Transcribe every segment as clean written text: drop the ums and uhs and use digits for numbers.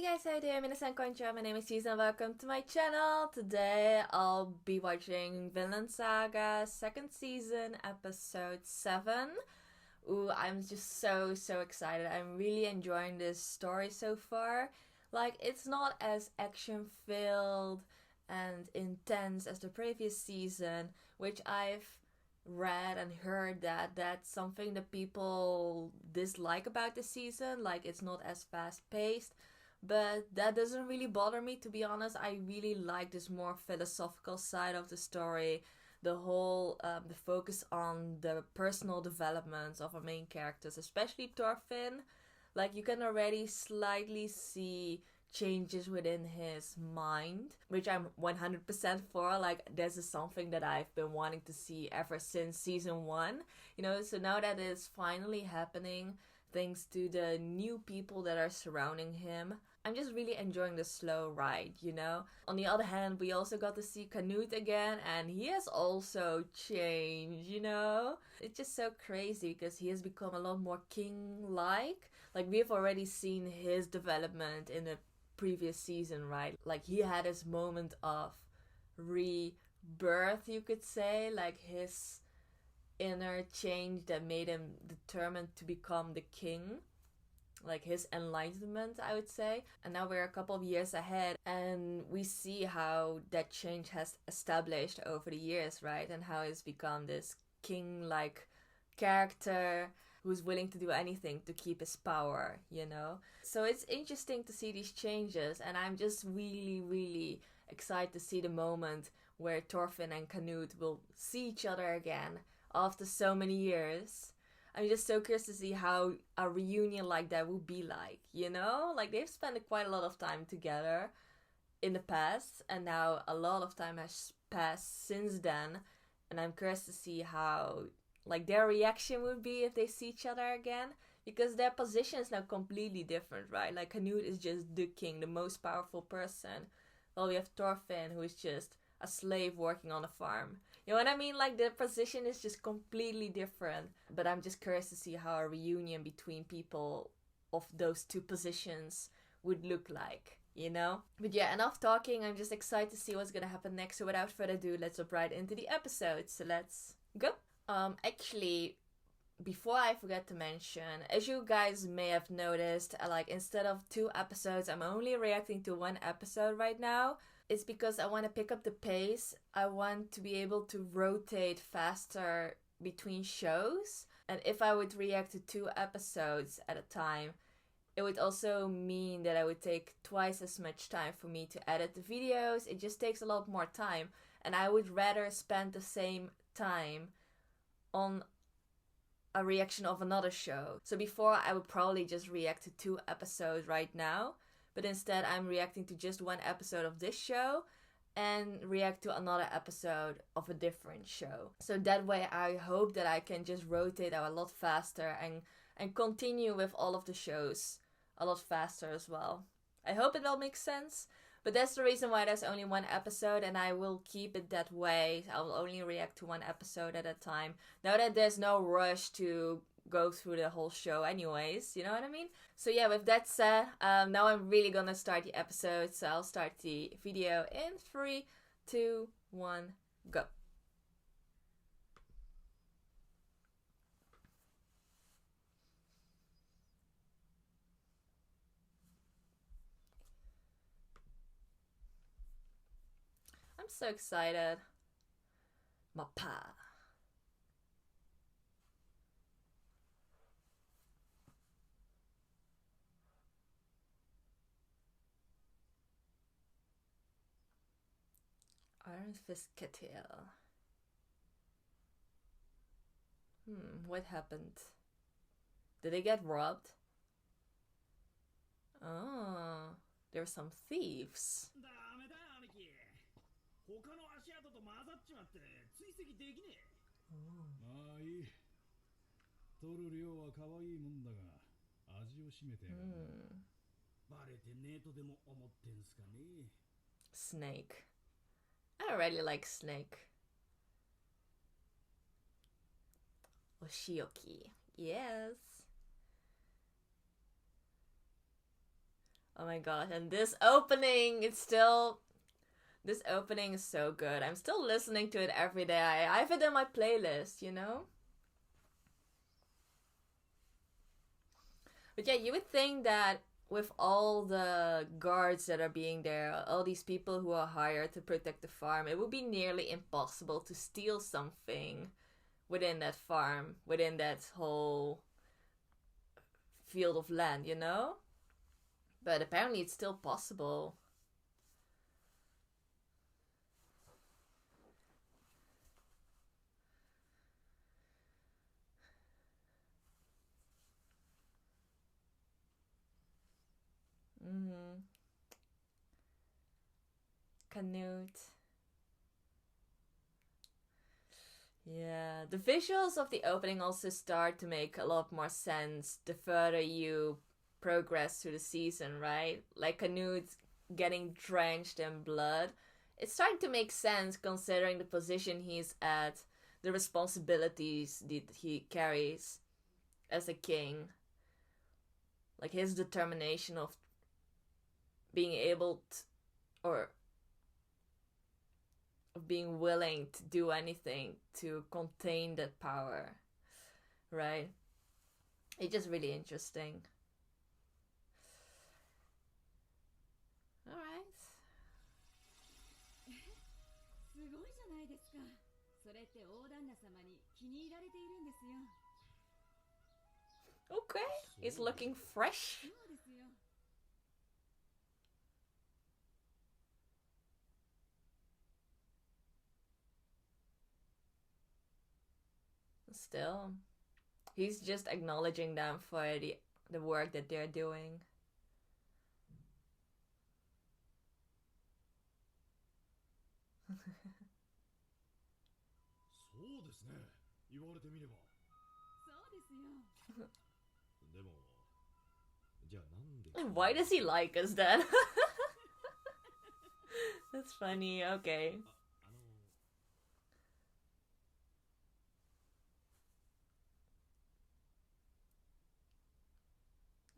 guys, how you doing? Minasan konnichiwa, my name is Susan and welcome to my channel. Today I'll be watching Vinland Saga, second season, episode 7. Ooh, I'm just so excited. I'm really enjoying this story so far. Like, it's not as action-filled and intense as the previous season, which I've read and heard that that's something that people dislike about this season. Like, it's not as fast-paced. But that doesn't really bother me, to be honest. I really like this more philosophical side of the story. The whole, the focus on the personal developments of our main characters, especially Thorfinn. Like, you can already slightly see changes within his mind, which I'm 100% for. Like, this is something that I've been wanting to see ever since season 1. You know, so now that it's finally happening, thanks to the new people that are surrounding him, I'm just really enjoying the slow ride, you know? On the other hand, we also got to see Canute again, and he has also changed, you know? It's just so crazy because he has become a lot more king-like. Like, we've already seen his development in the previous season, right? Like, he had his moment of rebirth, you could say. Like, his inner change that made him determined to become the king. Like, his enlightenment, I would say. And now we're a couple of years ahead and we see how that change has established over the years, right? And how he's become this king-like character who's willing to do anything to keep his power, you know? So it's interesting to see these changes, and I'm just really excited to see the moment where Thorfinn and Canute will see each other again after so many years. I'm just so curious to see how a reunion like that would be like, you know? Like, they've spent quite a lot of time together in the past, and now a lot of time has passed since then, and I'm curious to see how, like, their reaction would be if they see each other again, because their position is now completely different, right? Like, Canute is just the king, the most powerful person, while we have Thorfinn, who is just a slave working on a farm. You know what I mean? Like, the position is just completely different. But I'm just curious to see how a reunion between people of those two positions would look like, you know? But yeah, enough talking. I'm just excited to see what's gonna happen next. So without further ado, let's jump right into the episode. So let's go. Actually, before I forget to mention, as you guys may have noticed, like, instead of 2 episodes, I'm only reacting to 1 episode right now. It's because I want to pick up the pace. I want to be able to rotate faster between shows. And if I would react to 2 episodes at a time, it would also mean that I would take twice as much time for me to edit the videos. It just takes a lot more time. And I would rather spend the same time on a reaction of another show. So before, I would probably just react to 2 episodes right now. But instead, I'm reacting to just 1 episode of this show and react to another episode of a different show. So that way, I hope that I can just rotate out a lot faster and continue with all of the shows a lot faster as well. I hope it all makes sense. But that's the reason why there's only 1 episode, and I will keep it that way. I will only react to 1 episode at a time. Now that there's no rush to go through the whole show anyways, you know what I mean? So yeah, with that said, now I'm really gonna start the episode, so I'll start the video in 3, 2, 1, go. I'm so excited. Mappa. Iron Fist KETIL. What happened? Did they get robbed? Oh, there were some thieves. Snake. I already like Snake. Oshioki. Yes. Oh my gosh, and this opening, it's still... This opening is so good. I'm still listening to it every day. I have it in my playlist, you know? But yeah, you would think that with all the guards that are being there, all these people who are hired to protect the farm, it would be nearly impossible to steal something within that farm, within that whole field of land, you know? But apparently it's still possible. Mm-hmm. Canute. Yeah, the visuals of the opening also start to make a lot more sense the further you progress through the season, right? Like Canute getting drenched in blood. It's starting to make sense considering the position he's at, the responsibilities that he carries as a king. Like his determination of being able to, or of being willing to do anything to contain that power, right? It's just really interesting. All right. すごいじゃないですか。それって大旦那様に気に入られているんですよ。Okay, he's looking fresh. そうですよ。Still, he's just acknowledging them for the work that they're doing. そうですね。言われてみれば。そうですよ。でも、じゃあなんで Why does he like us then? That's funny. Okay.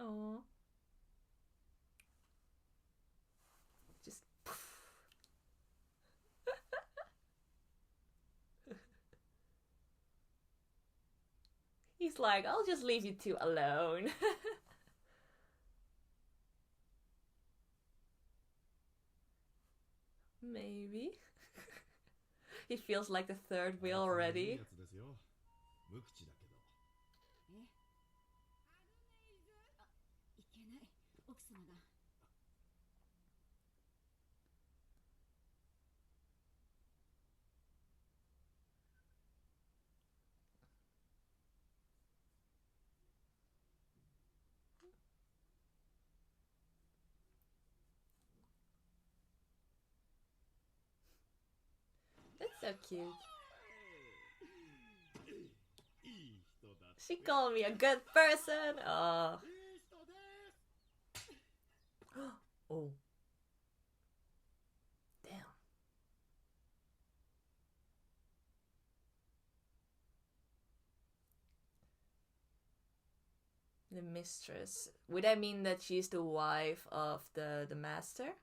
あ、Oh. Just. He's like, I'll just leave you two alone. Maybe. He feels like the third wheel いい already. やつですよ。無口だけど。え、あ、いけない。奥様が。That's so cute. いい人だ。 She called me a good person. Oh. いい人です。 Oh. Damn. The mistress. Would that mean that she's the wife of the master?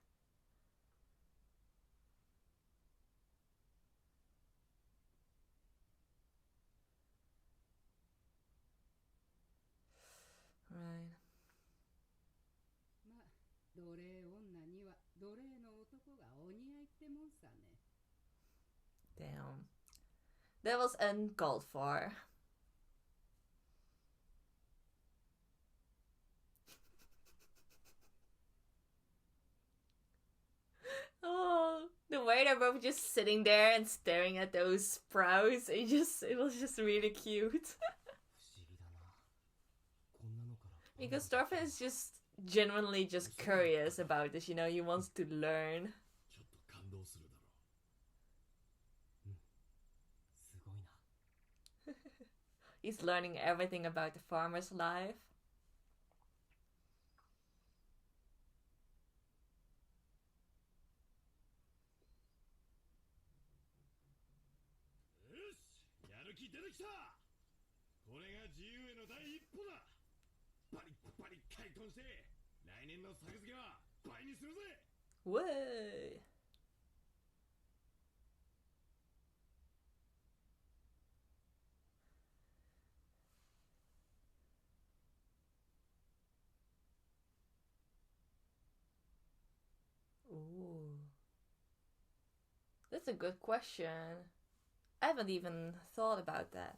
Right. まあ、奴隷女には奴隷の男がお似合いってもんさね。Damn. That was uncalled for. Oh, the way they're both just sitting there and staring at those sprouts, it was just really cute. 不思議だな。こんなのから。 Because Thorfinn is just genuinely just curious about this, you know, he wants to learn. ちょっと感動するだろう。うん。すごいな。 He's learning everything about the farmer's life. よし、やる気出てきた。これが自由への第一歩だ。バリッバリ開墾して来年の作付けは倍にするぜ。 Way. Ooh. That's a good question. I haven't even thought about that.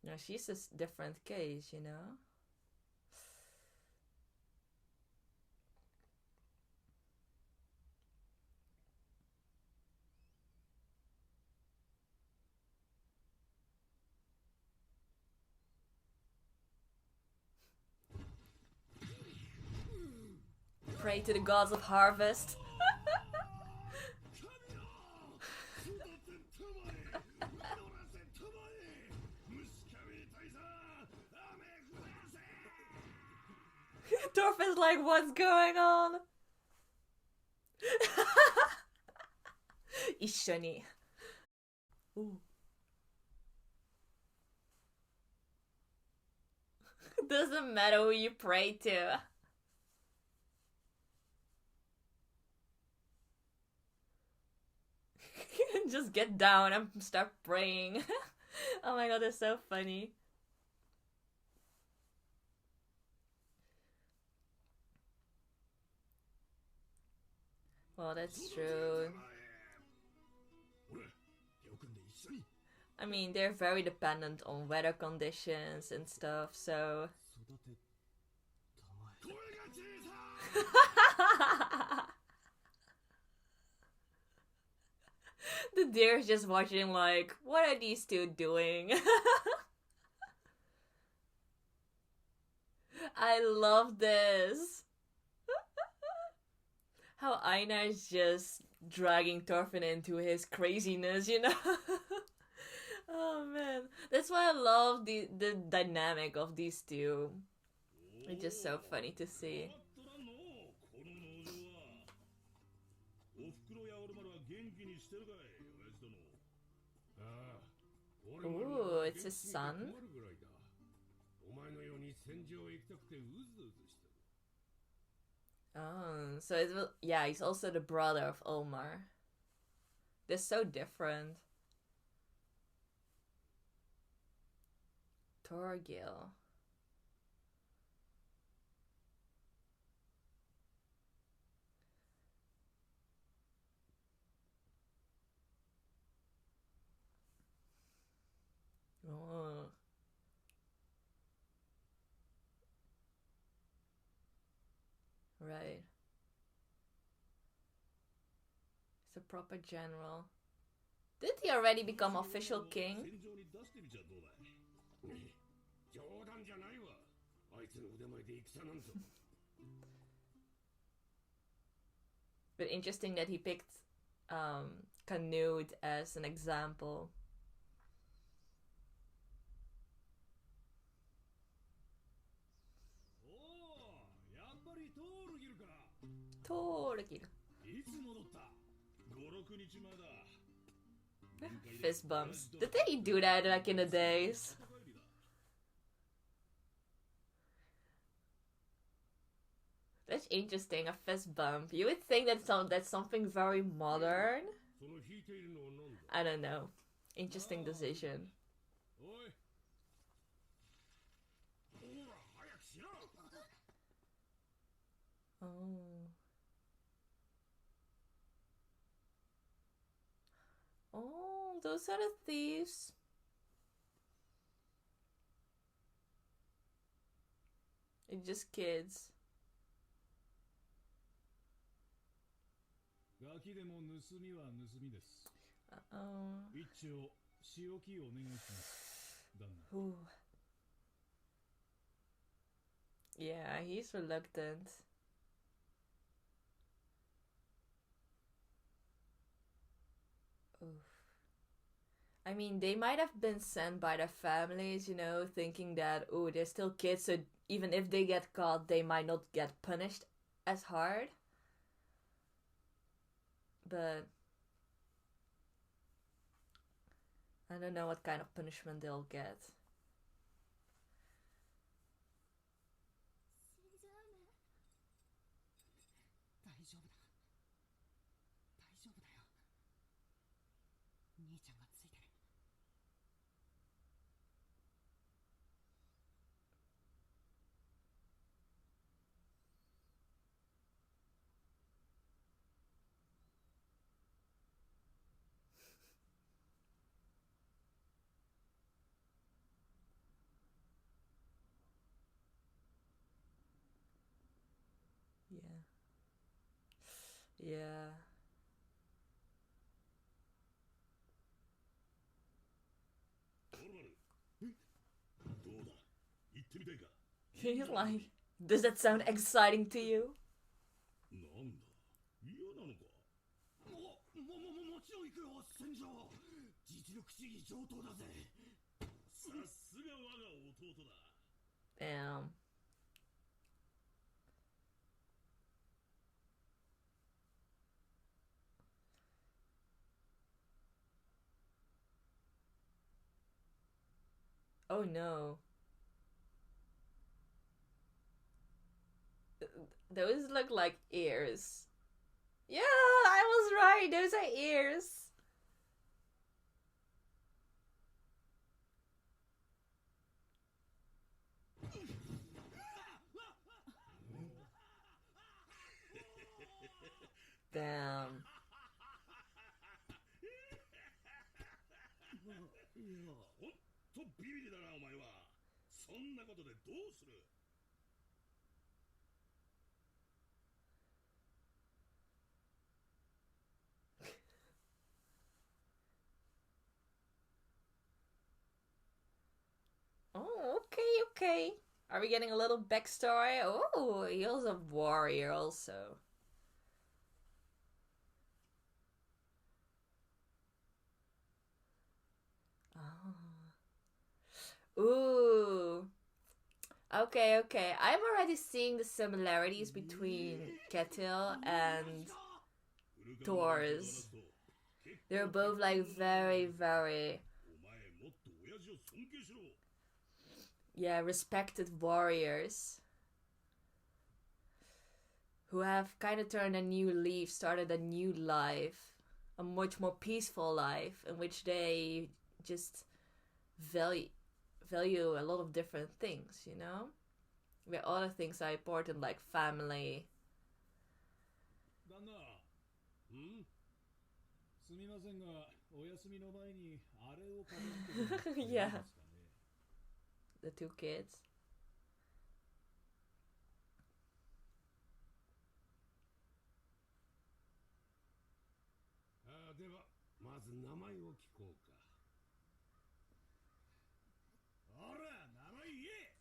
No, she's a different case, you know? Pray to the gods of harvest. Thorfinn's like, what's going on? 一緒に。Ooh. Doesn't matter who you pray to. Just get down and start praying. Oh my god, that's so funny. Well, that's true. I mean, they're very dependent on weather conditions and stuff, so... The deer's just watching like, what are these two doing? I love this. How Einar is just dragging Thorfinn into his craziness, you know? Oh man. That's why I love the dynamic of these two. It's just so funny to see. Ooh, it's his son? Oh, so it will, yeah, he's also the brother of Omar. They're so different. Torgil. Oh. Right. He's a proper general. Did he already become official king? But interesting that he picked Canute as an example. Torgil. Fist bumps. Did they do that back in the days? That's interesting, a fist bump. You would think that's something very modern. I don't know. Interesting decision. Oh. Oh, those are the thieves. It's just kids. Uh-oh. Ooh. Yeah, he's reluctant. Oof. I mean, they might have been sent by their families, you know, thinking that, oh, they're still kids, so even if they get caught, they might not get punished as hard. But I don't know what kind of punishment they'll get. 丈夫だ。大丈夫だよ。兄ちゃんがついてる。Yeah. Yeah. どうだ行ってみたいか He's like, does that sound exciting to you? なんだ嫌なのかもちろん行くよ、戦場。実力主義上等だぜ。さすが我が弟だ Damn. Oh no. Those look like ears. Yeah, I was right. Those are ears. Damn. ほんとビビりだなお前はそんなことでどうする Oh, okay. Are we getting a little backstory? Oh, he was a warrior also. Oh. Ooh. Okay. I'm already seeing the similarities between KETIL and Thor's. They're both like very, respected warriors who have kind of turned a new leaf, started a new life, a much more peaceful life in which they just value a lot of different things, you know? Where other things are important, like family. 旦那、すみませんが、お休みの前にあれを飾ってもいいですかね。 The two kids. ではまず名前を聞こうかほら名前言え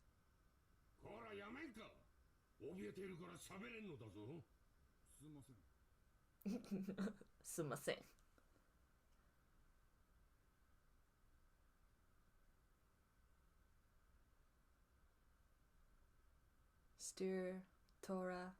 こらやめんか怯えているから喋れんのだぞすみませんすみません Styr, Tora.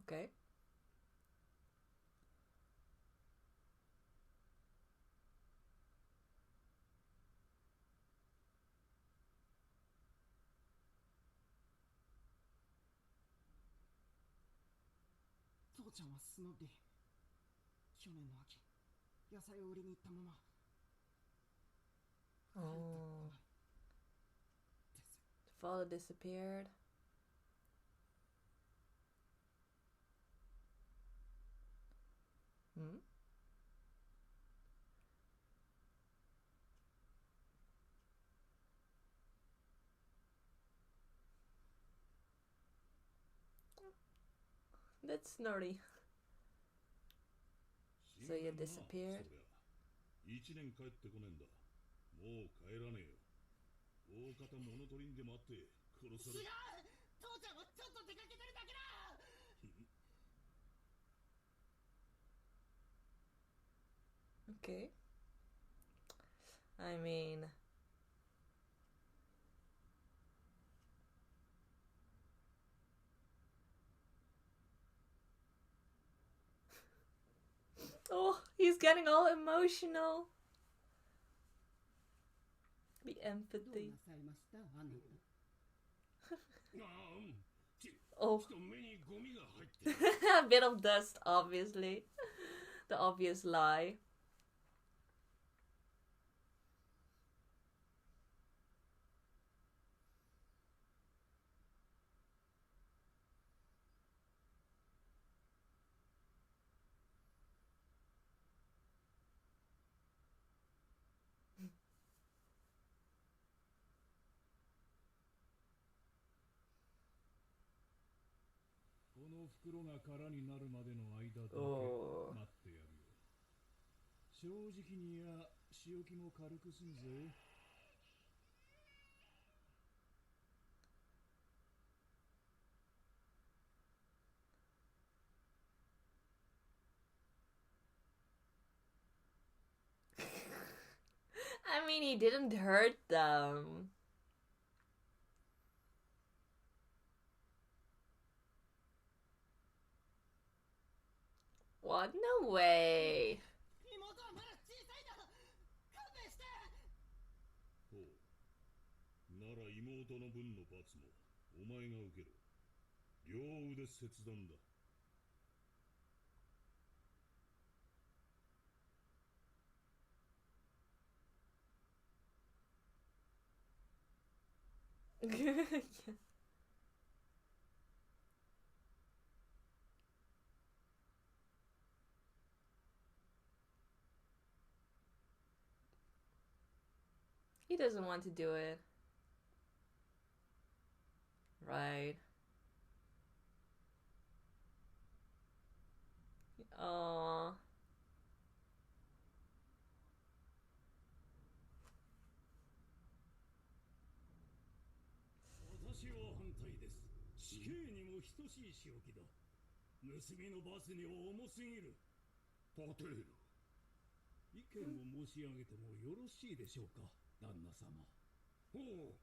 Okay. Oh. The father disappeared. Hmm? That's nerdy. So you disappeared? 1年帰ってこねえんだもう帰らねえよ大方物取りにでもあって殺され違う父ちゃんはちょっと出かけてるだけだ Okay. I mean... Oh, he's getting all emotional. The どう empathy. なさいましたあなた。Oh. ちょっと目にゴミが入ってる。A bit of dust, obviously. The obvious lie.この袋が空になるまでの間だけおー待ってやるよ。正直にや仕置きも軽く済むぜ。I mean, he didn't hurt them. What? No way. 妹はまだ小さいだろ。勘弁して。ほう。なら妹の分の罰もお前が受けろ。両腕切断だ。He doesn't want to do it. Right. Aww. 私は反対です。死刑にも等しい仕置きだ。盗みの罰には重すぎる。パテール。意見を申し上げてもよろしいでしょうか、旦那様。ほう。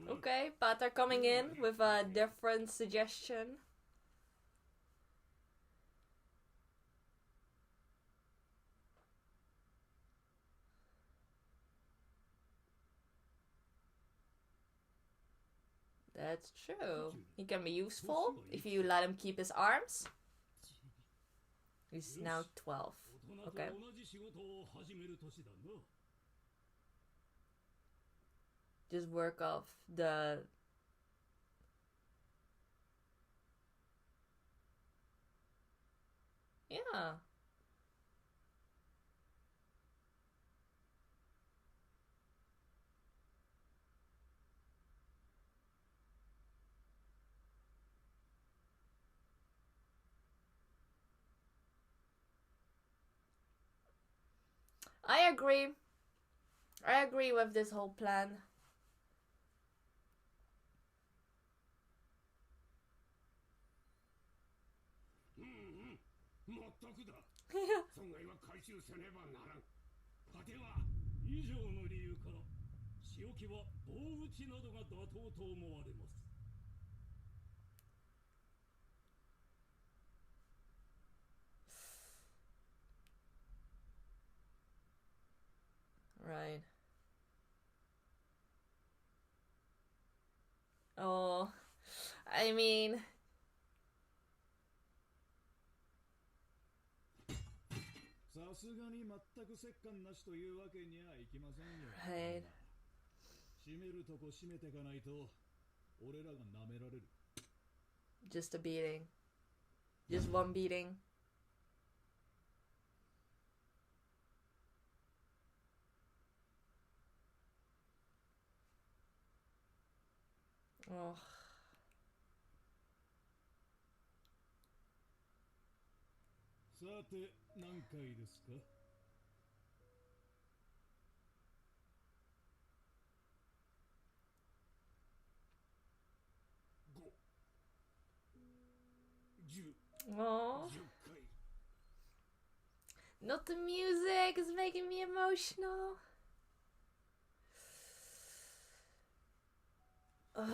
Okay, Pater coming in with a different suggestion. That's true. He can be useful if you let him keep his arms. He's now 12. Okay. Just work off the... Yeah. I agree. I agree with this whole plan. Right. Oh, I mean... さすがに全く折檻なしというわけにはいきませんよ。はい。締めるとこ締めてかないと俺らが舐められる。Just a beating. Just one beating. Oh. さて何回ですかOh. Not the music is making me emotional. Ugh.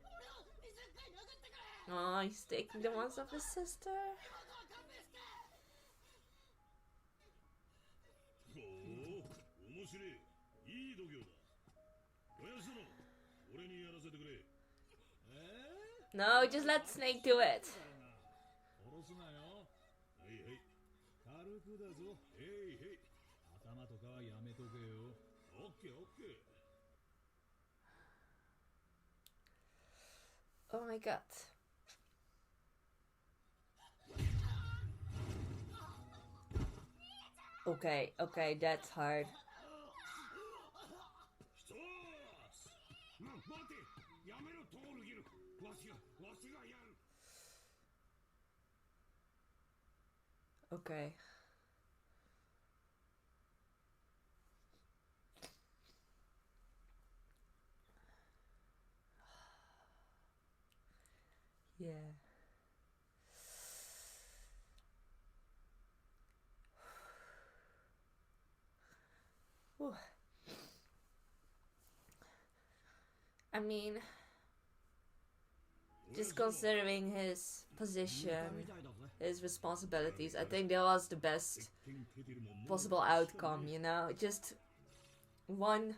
俺を20回殴 Oh, he's taking the ones of his sister. ほう、面白い。いい度胸だ。親父殿、俺にやらせてくれ。No, just let Snake do it. 殺すなよ。はいはい。軽くだぞ。へいへい。頭とかはやめとけよ。オッケーオッケー。 Oh my god. Okay, okay, that's hard. ひとつ。待て。やめろ、トールギル。わしがやる。 Okay. Yeah. Whew. I mean, just considering his position, his responsibilities, I think that was the best possible outcome, you know? Just one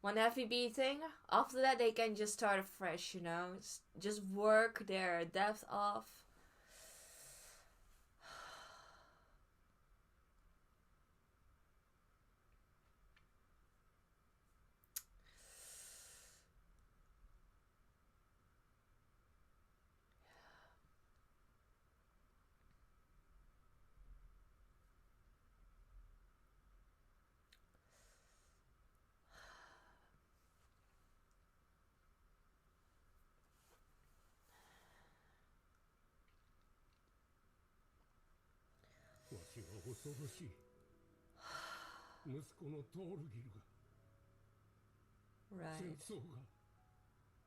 heavy beating. After that, they can just start afresh, you know? Just work their depth off. Right. 戦争が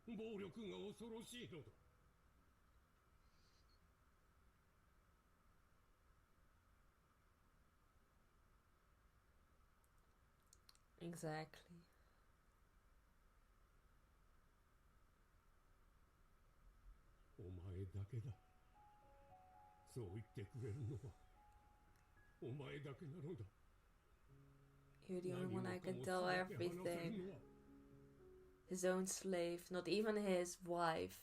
暴力が恐ろしいのだ。 Exactly. お前だけだ。そう言ってくれるのはお前だけなのだ。 You're the only one I can tell everything. His own slave, not even his wife.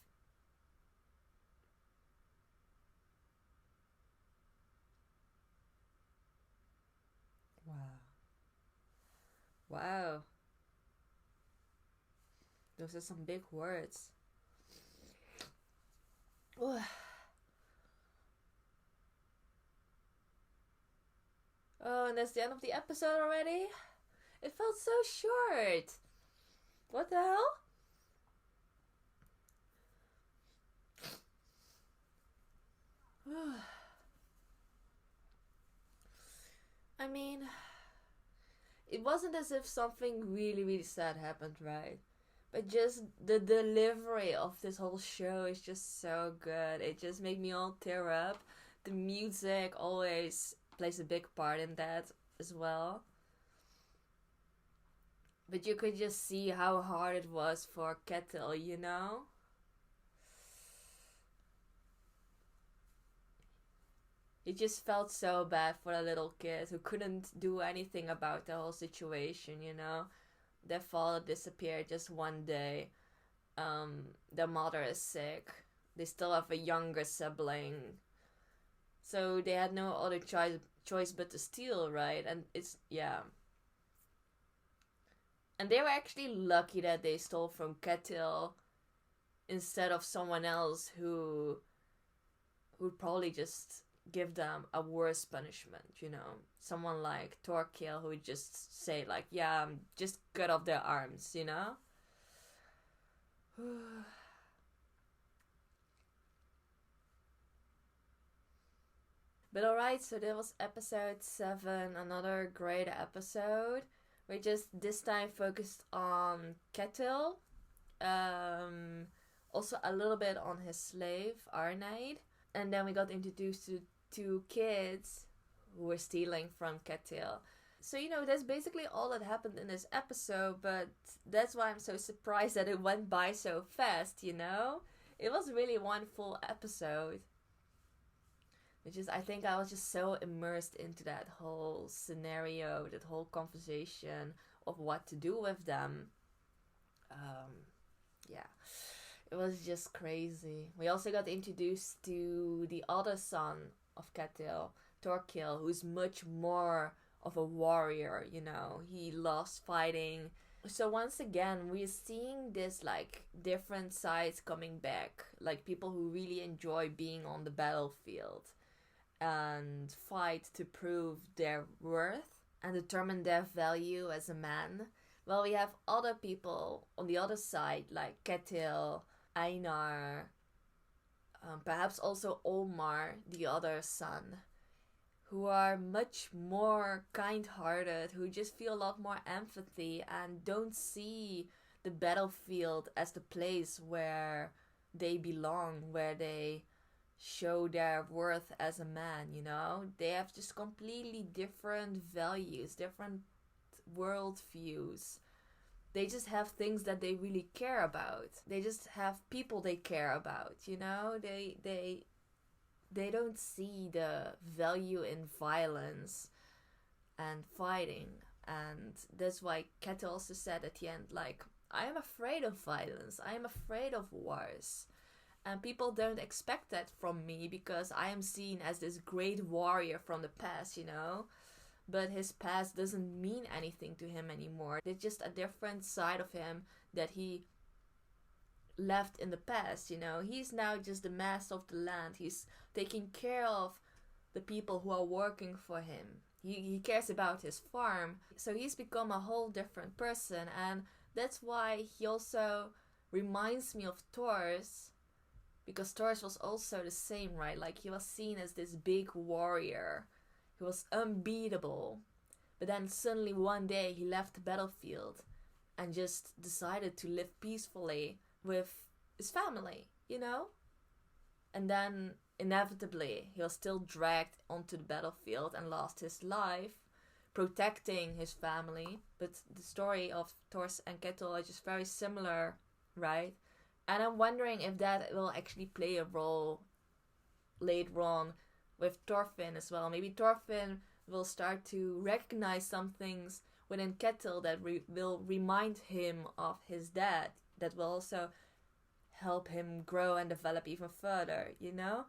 Wow. Wow. Those are some big words. Ugh. Oh, and that's the end of the episode already? It felt so short. What the hell? I mean, it wasn't as if something really, really sad happened, right? But just the delivery of this whole show is just so good. It just made me all tear up. The music always plays a big part in that as well. But you could just see how hard it was for KETIL, you know? It just felt so bad for the little kid who couldn't do anything about the whole situation, you know? Their father disappeared just one day. Their mother is sick. They still have a younger sibling. So they had no other choice but to steal, right? And it's, yeah. And they were actually lucky that they stole from KETIL instead of someone else who would probably just give them a worse punishment, you know? Someone like Torquil who would just say like, yeah, just cut off their arms, you know? But alright, so that was episode 7, another great episode. We just this time focused on KETIL. Also a little bit on his slave, Arnaid. And then we got introduced to 2 kids who were stealing from KETIL. So, you know, that's basically all that happened in this episode, but that's why I'm so surprised that it went by so fast, you know? It was really one full episode. I think I was just so immersed into that whole scenario, that whole conversation of what to do with them. Yeah, it was just crazy. We also got introduced to the other son of KETIL, Thorkil, who's much more of a warrior, you know. He loves fighting. So once again, we're seeing this like different sides coming back. Like people who really enjoy being on the battlefield and fight to prove their worth and determine their value as a man. Well, we have other people on the other side, like KETIL, Einar, perhaps also Omar, the other son, who are much more kind-hearted, who just feel a lot more empathy and don't see the battlefield as the place where they belong, where they show their worth as a man, you know? They have just completely different values, different world views. They just have things that they really care about. They just have people they care about, you know? They don't see the value in violence and fighting. And that's why KETIL also said at the end, like, I am afraid of violence. I am afraid of wars. And people don't expect that from me because I am seen as this great warrior from the past, you know? But his past doesn't mean anything to him anymore. It's just a different side of him that he left in the past, you know. He's now just the master of the land. He's taking care of the people who are working for him. He cares about his farm. So he's become a whole different person. And that's why he also reminds me of Thors. Because Thors was also the same, right? Like he was seen as this big warrior. He was unbeatable. But then suddenly one day he left the battlefield and just decided to live peacefully with his family, you know? And then inevitably he was still dragged onto the battlefield and lost his life protecting his family. But the story of Thors and KETIL are just very similar, right? And I'm wondering if that will actually play a role later on with Thorfinn as well. Maybe Thorfinn will start to recognize some things within KETIL that will remind him of his dad. That will also help him grow and develop even further, you know?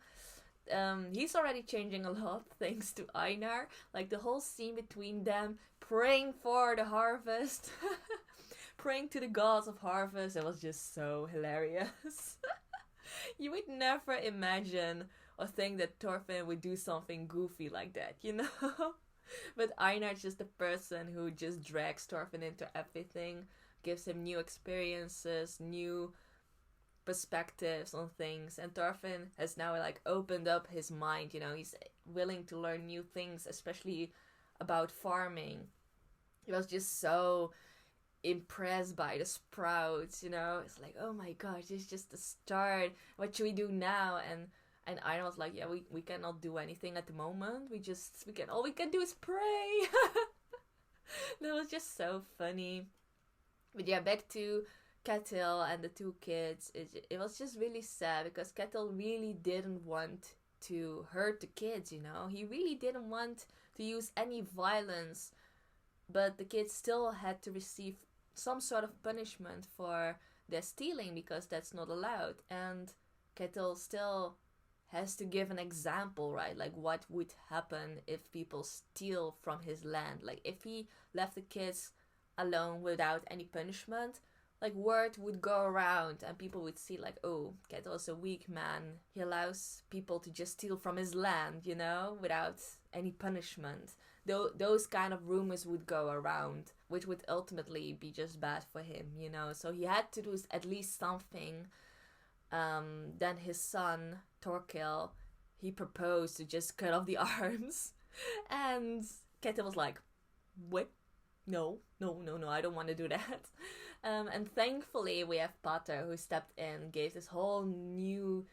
He's already changing a lot thanks to Einar. Like the whole scene between them praying for the harvest. Praying to the gods of harvest. It was just so hilarious. You would never imagine or think that Thorfinn would do something goofy like that, you know? But Einar's just the person who just drags Thorfinn into everything, gives him new experiences, new perspectives on things, and Thorfinn has now like opened up his mind, you know, he's willing to learn new things, especially about farming. He was just so impressed by the sprouts, you know. It's like, oh my gosh, this is just the start. What should we do now? And Einar was like, yeah, we cannot do anything at the moment. All we can do is pray. That was just so funny. But yeah, back to KETIL and the two kids. It was just really sad because KETIL really didn't want to hurt the kids, you know. He really didn't want to use any violence. But the kids still had to receive some sort of punishment for their stealing because that's not allowed. And KETIL still has to give an example, right? Like what would happen if people steal from his land? Like if he left the kids alone without any punishment, like word would go around and people would see like, oh, KETIL is a weak man. He allows people to just steal from his land, you know, without any punishment. Those kind of rumors would go around, which would ultimately be just bad for him, you know. So he had to do at least something. Then his son, Thorkil, he proposed to just cut off the arms. And KETIL was like, what? No, I don't want to do that. And thankfully we have Pater who stepped in, gave this whole new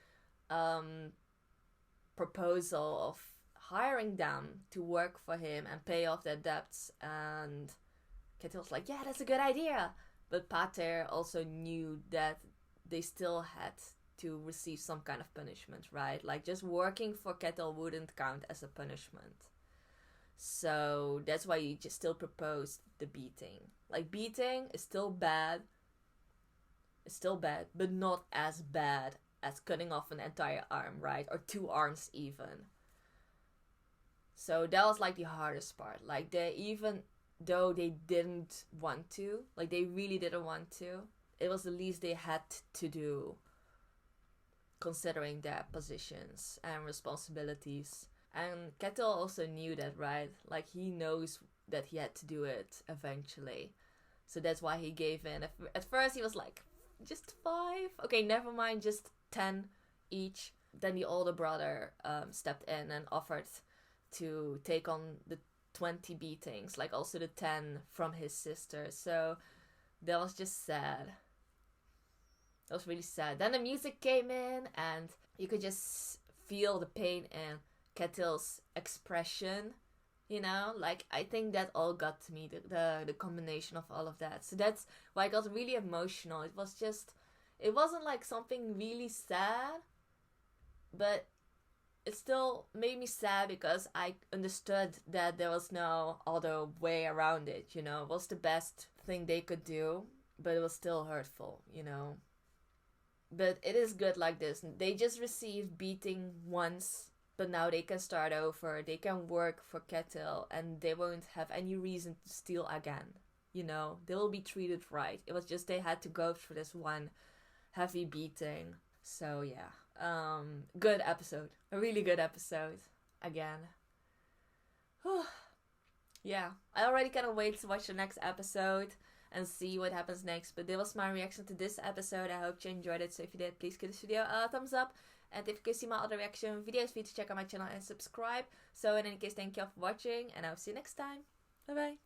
proposal of hiring them to work for him and pay off their debts. And KETIL was like, yeah, that's a good idea. But Pater also knew that they still had to receive some kind of punishment, right? Like just working for KETIL wouldn't count as a punishment. So that's why he just still proposed the beating. Like beating is still bad. It's still bad, but not as bad as cutting off an entire arm, right? Or 2 arms even. So that was like the hardest part. Like they, even though they didn't want to, like they really didn't want to, it was the least they had to do, considering their positions and responsibilities. And KETIL also knew that, right? Like he knows that he had to do it eventually. So that's why he gave in. At first he was like, just 5? Okay, never mind, just 10 each. Then the older brother stepped in and offered to take on the 20 beatings, like also the 10 from his sister. So that was just sad. That was really sad. Then the music came in and you could just feel the pain in KETIL's expression, you know? Like, I think that all got to me, the combination of all of that. So that's why I got really emotional. It wasn't like something really sad, but it still made me sad because I understood that there was no other way around it, you know? It was the best thing they could do, but it was still hurtful, you know? But it is good like this. They just received beating once, but now they can start over. They can work for KETIL and they won't have any reason to steal again, you know? They will be treated right. It was just they had to go through this one heavy beating. So yeah. Good episode. A really good episode. Again. Yeah. I already cannot wait to watch the next episode and see what happens next. But that was my reaction to this episode. I hope you enjoyed it. So if you did, please give this video a thumbs up. And if you can see my other reaction videos, feel free to check out my channel and subscribe. So in any case, thank you all for watching. And I'll see you next time. Bye bye.